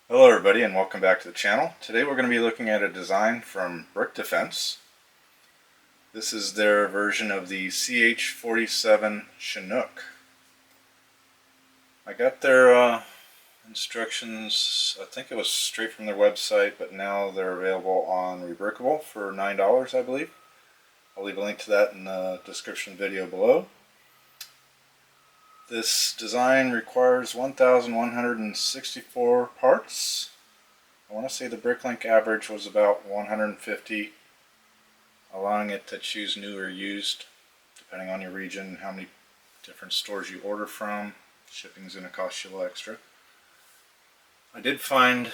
Hello everybody and welcome back to the channel. Today we're going to be looking at a design from Brickdefense. This is their version of the CH-47 Chinook. I got their instructions, I think it was straight from their website, but now they're available on Rebrickable for $9 I believe. I'll leave a link to that in the description video below. This design requires 1,164 parts. I want to say the Bricklink average was about 150, allowing it to choose new or used, depending on your region, how many different stores you order from. Shipping's going to cost you a little extra. I did find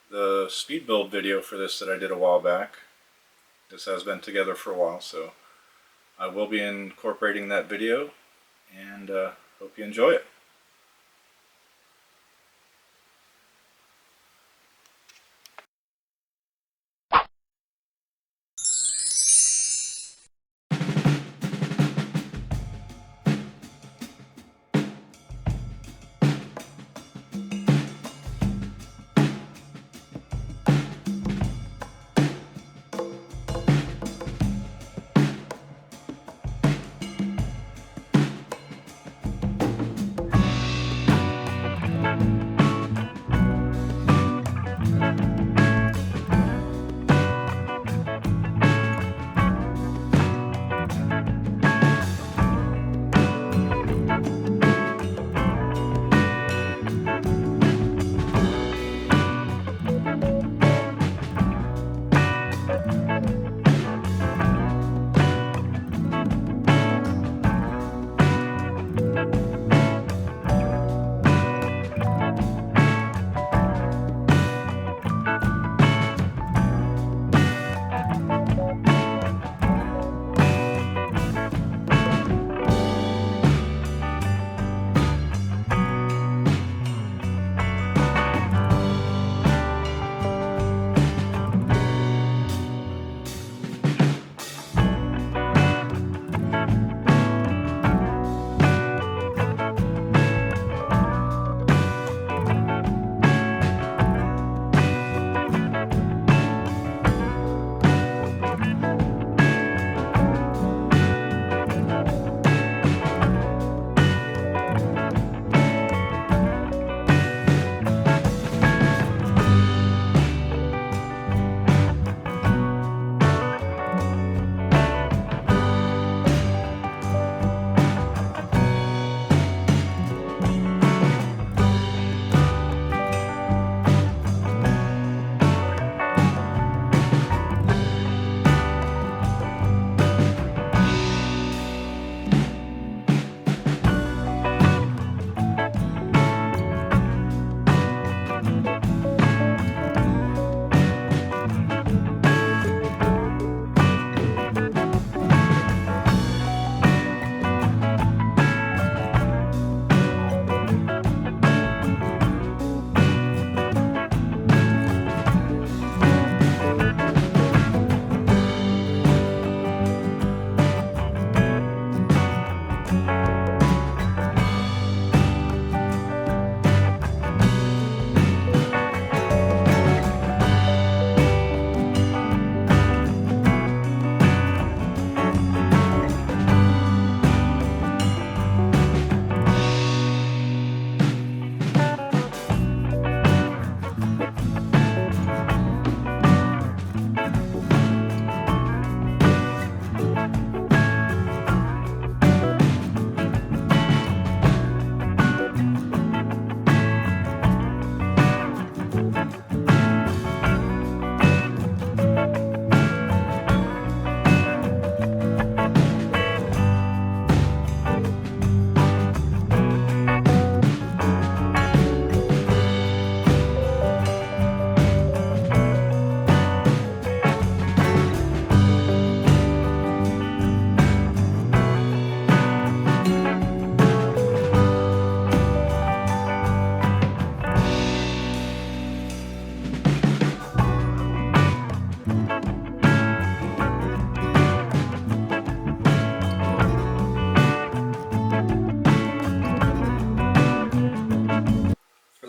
the speed build video for this that I did a while back. This has been together for a while, so I will be incorporating that video, and hope you enjoy it.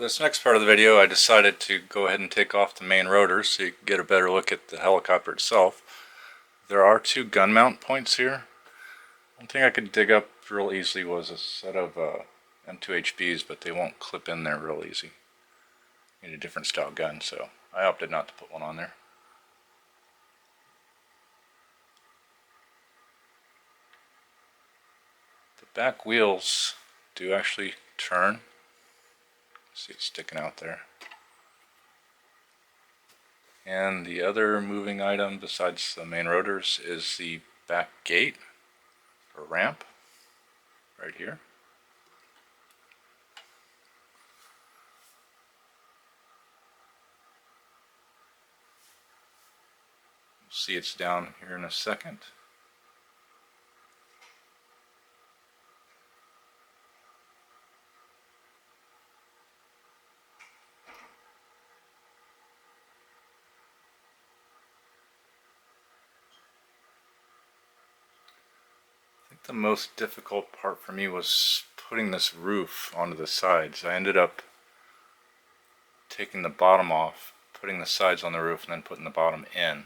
this next part of the video I decided to go ahead and take off the main rotors so you can get a better look at the helicopter itself. There are two gun mount points here. One thing I could dig up real easily was a set of M2HBs, but they won't clip in there real easy. You need a different style gun, so I opted not to put one on there. The back wheels do actually turn. See it sticking out there. And the other moving item besides the main rotors is the back gate or ramp right here. You'll see it's down here in a second. I think the most difficult part for me was putting this roof onto the sides. I ended up taking the bottom off, putting the sides on the roof, and then putting the bottom in.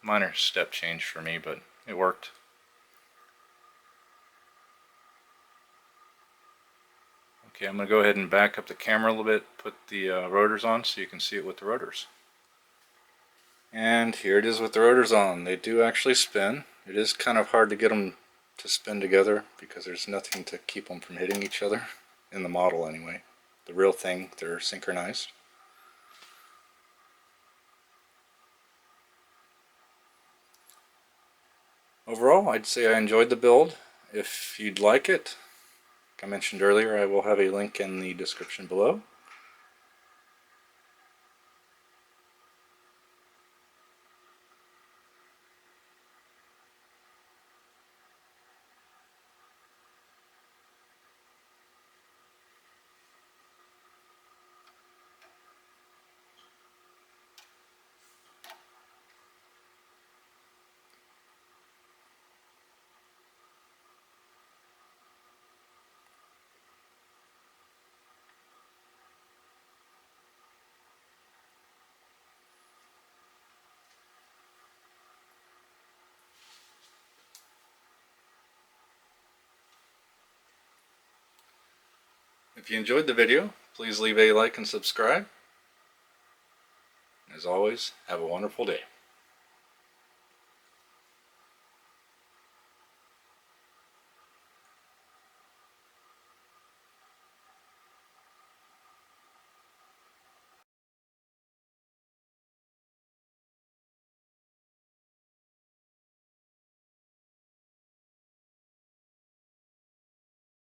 Minor step change for me, but it worked. Okay, I'm going to go ahead and back up the camera a little bit, put the rotors on so you can see it with the rotors. And here it is with the rotors on. They do actually spin. It is kind of hard to get them to spin together because there's nothing to keep them from hitting each other, in the model anyway. The real thing, they're synchronized. Overall, I'd say I enjoyed the build. If you'd like it, like I mentioned earlier, I will have a link in the description below. If you enjoyed the video, please leave a like and subscribe. As always, have a wonderful day.